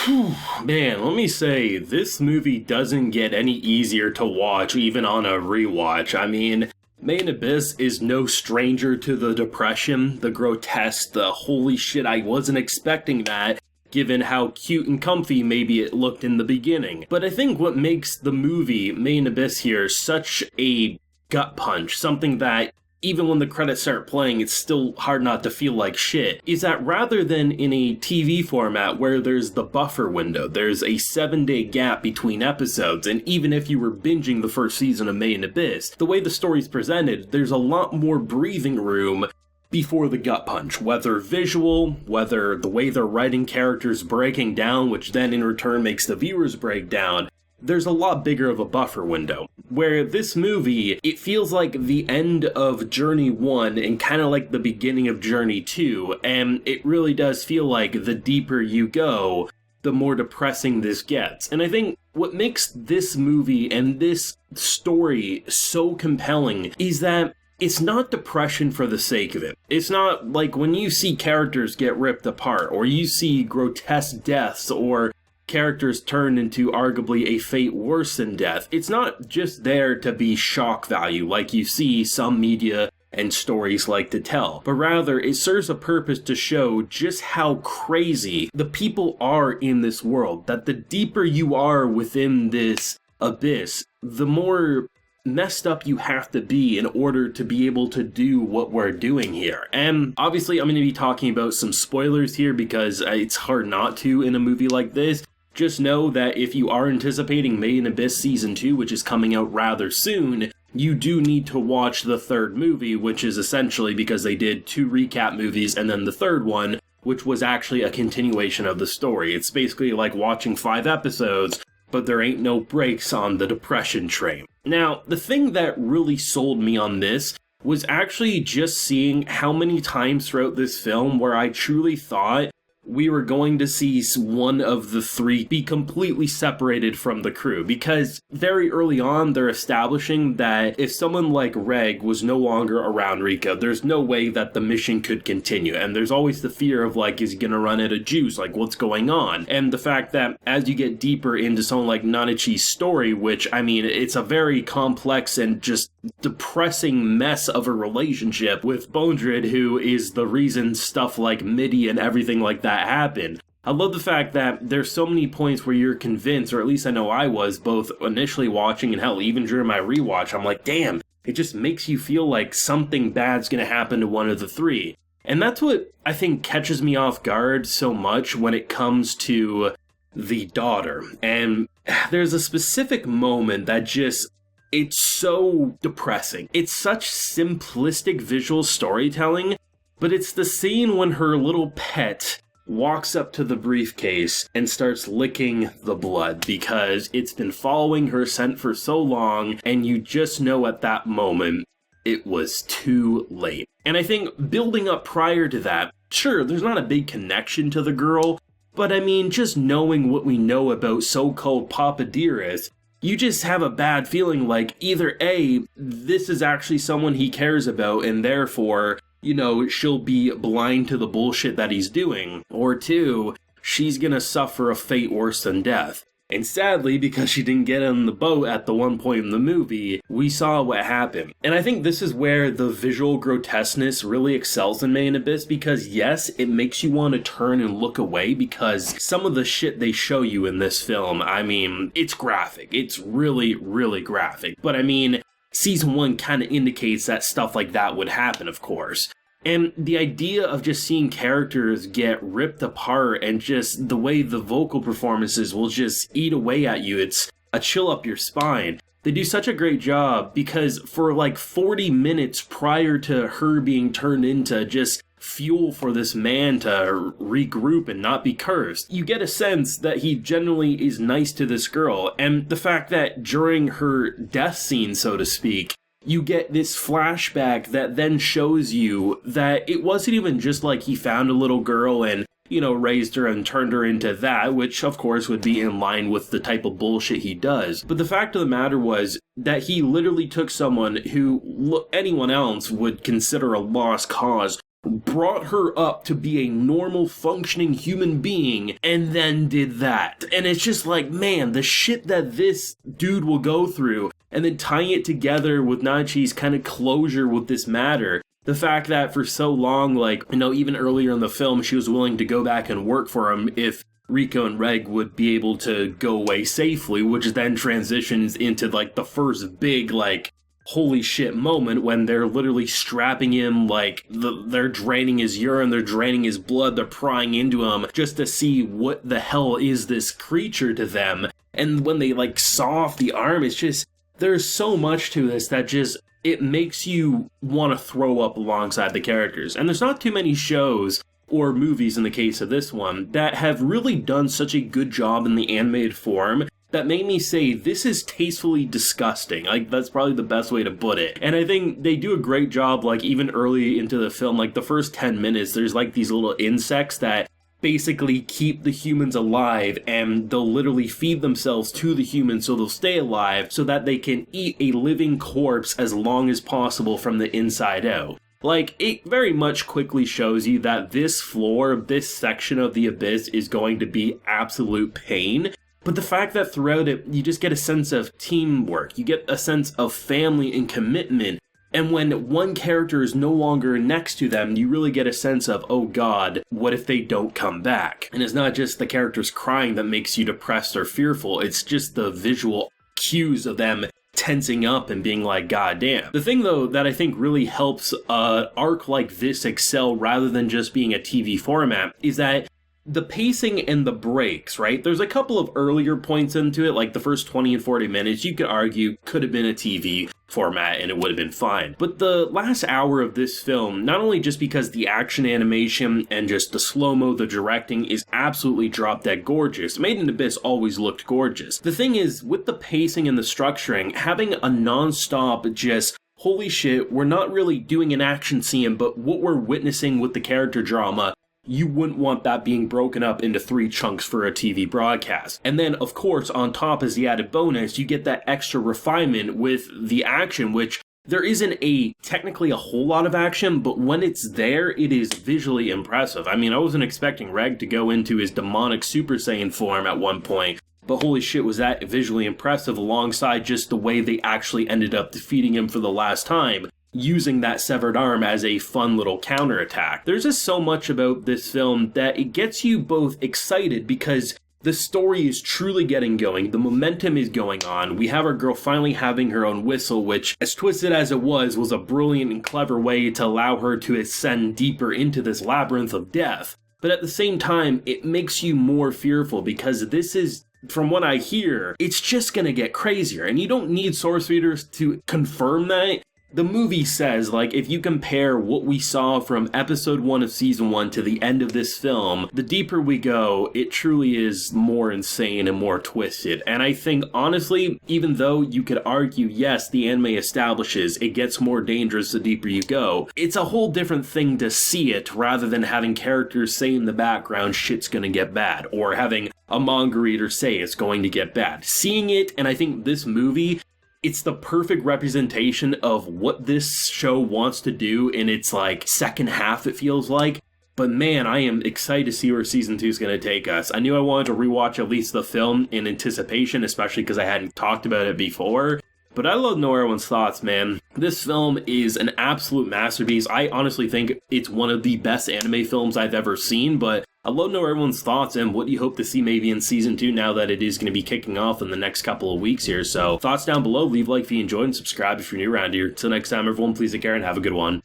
Man, let me say, this movie doesn't get any easier to watch even on a rewatch. I mean, Made in Abyss is no stranger to the depression, the grotesque, the holy shit, I wasn't expecting that, given how cute and comfy maybe it looked in the beginning. But I think what makes the movie Made in Abyss here such a gut punch, something that even when the credits start playing, it's still hard not to feel like shit, is that rather than in a TV format where there's the buffer window, there's a 7-day gap between episodes, and even if you were binging the first season of Made in Abyss, the way the story's presented, there's a lot more breathing room before the gut punch, whether visual, whether the way they're writing characters breaking down, which then in return makes the viewers break down. There's a lot bigger of a buffer window. Where this movie, it feels like the end of Journey 1 and kind of like the beginning of Journey 2, and it really does feel like the deeper you go, the more depressing this gets. And I think what makes this movie and this story so compelling is that it's not depression for the sake of it. It's not like when you see characters get ripped apart, or you see grotesque deaths, or characters turned into arguably a fate worse than death. It's not just there to be shock value like you see some media and stories like to tell, but rather it serves a purpose to show just how crazy the people are in this world, that the deeper you are within this abyss, the more messed up you have to be in order to be able to do what we're doing here. And obviously I'm going to be talking about some spoilers here because it's hard not to in a movie like this. Just know that if you are anticipating Made in Abyss Season 2, which is coming out rather soon, you do need to watch the third movie, which is essentially because they did 2 recap movies and then the third one, which was actually a continuation of the story. It's basically like watching 5 episodes, but there ain't no brakes on the depression train. Now, the thing that really sold me on this was actually just seeing how many times throughout this film where I truly thought we were going to see one of the 3 be completely separated from the crew, because very early on they're establishing that if someone like Reg was no longer around Rika, there's no way that the mission could continue, and there's always the fear of like, is he gonna run out of juice, like what's going on? And the fact that as you get deeper into someone like Nanachi's story, which I mean it's a very complex and just depressing mess of a relationship with Bondred, who is the reason stuff like MIDI and everything like that happen. I love the fact that there's so many points where you're convinced, or at least I know I was, both initially watching and hell, even during my rewatch, I'm like, damn, it just makes you feel like something bad's gonna happen to one of the 3. And that's what I think catches me off guard so much when it comes to the daughter. And there's a specific moment that just, it's so depressing. It's such simplistic visual storytelling, but it's the scene when her little pet walks up to the briefcase and starts licking the blood because it's been following her scent for so long, and you just know at that moment it was too late. And I think building up prior to that, sure, there's not a big connection to the girl, but I mean, just knowing what we know about so-called Papa Dearest, you just have a bad feeling like either A, this is actually someone he cares about and therefore, you know, she'll be blind to the bullshit that he's doing, or 2, she's gonna suffer a fate worse than death. And sadly, because she didn't get on the boat at the one point in the movie, we saw what happened. And I think this is where the visual grotesqueness really excels in Made in Abyss, because yes, it makes you want to turn and look away, because some of the shit they show you in this film, I mean, it's graphic. It's really, really graphic. But I mean, Season 1 kind of indicates that stuff like that would happen, of course. And the idea of just seeing characters get ripped apart and just the way the vocal performances will just eat away at you, it's a chill up your spine. They do such a great job because for like 40 minutes prior to her being turned into just fuel for this man to regroup and not be cursed, you get a sense that he genuinely is nice to this girl. And the fact that during her death scene, so to speak, you get this flashback that then shows you that it wasn't even just like he found a little girl and, you know, raised her and turned her into that, which of course would be in line with the type of bullshit he does. But the fact of the matter was that he literally took someone who anyone else would consider a lost cause, brought her up to be a normal functioning human being, and then did that. And it's just like, man, the shit that this dude will go through, and then tying it together with Nachi's kind of closure with this matter. The fact that for so long, like, you know, even earlier in the film, she was willing to go back and work for him if Rico and Reg would be able to go away safely, which then transitions into, like, the first big, like, holy shit moment when they're literally strapping him, like, they're draining his urine, they're draining his blood, they're prying into him just to see what the hell is this creature to them. And when they, like, saw off the arm, it's just, there's so much to this that just, it makes you want to throw up alongside the characters. And there's not too many shows, or movies in the case of this one, that have really done such a good job in the animated form that made me say, this is tastefully disgusting. Like, that's probably the best way to put it. And I think they do a great job, like, even early into the film, like, the first 10 minutes, there's, like, these little insects that basically keep the humans alive, and they'll literally feed themselves to the humans so they'll stay alive so that they can eat a living corpse as long as possible from the inside out. Like, it very much quickly shows you that this floor, this section of the Abyss is going to be absolute pain. But the fact that throughout it, you just get a sense of teamwork, you get a sense of family and commitment. And when one character is no longer next to them, you really get a sense of, oh god, what if they don't come back? And it's not just the characters crying that makes you depressed or fearful, it's just the visual cues of them tensing up and being like, god damn. The thing, though, that I think really helps an arc like this excel rather than just being a TV format is that the pacing and the breaks, right? There's a couple of earlier points into it, like the first 20 and 40 minutes, you could argue could have been a TV format and it would have been fine. But the last hour of this film, not only just because the action animation and just the slow-mo, the directing is absolutely drop-dead gorgeous. Made in Abyss always looked gorgeous. The thing is, with the pacing and the structuring, having a non-stop just, holy shit, we're not really doing an action scene, but what we're witnessing with the character drama, you wouldn't want that being broken up into 3 chunks for a TV broadcast. And then, of course, on top as the added bonus, you get that extra refinement with the action, which there isn't technically a whole lot of action, but when it's there, it is visually impressive. I mean, I wasn't expecting Reg to go into his demonic Super Saiyan form at one point, but holy shit, was that visually impressive alongside just the way they actually ended up defeating him for the last time, using that severed arm as a fun little counterattack. There's just so much about this film that it gets you both excited because the story is truly getting going, the momentum is going on, we have our girl finally having her own whistle, which, as twisted as it was a brilliant and clever way to allow her to ascend deeper into this labyrinth of death. But at the same time, it makes you more fearful because this is, from what I hear, it's just gonna get crazier, and you don't need source readers to confirm that. The movie says, like, if you compare what we saw from episode 1 of season 1 to the end of this film, the deeper we go, it truly is more insane and more twisted. And I think, honestly, even though you could argue, yes, the anime establishes it gets more dangerous the deeper you go, it's a whole different thing to see it rather than having characters say in the background shit's gonna get bad, or having a manga reader say it's going to get bad. Seeing it, and I think this movie, it's the perfect representation of what this show wants to do in its, like, second half, it feels like. But man, I am excited to see where season 2 is going to take us. I knew I wanted to rewatch at least the film in anticipation, especially because I hadn't talked about it before. But I love to know everyone's thoughts, man. This film is an absolute masterpiece. I honestly think it's one of the best anime films I've ever seen, but I'd love to know everyone's thoughts and what you hope to see maybe in season 2 now that it is going to be kicking off in the next couple of weeks here. So thoughts down below, leave a like if you enjoyed, and subscribe if you're new around here. Till next time, everyone, please take care and have a good one.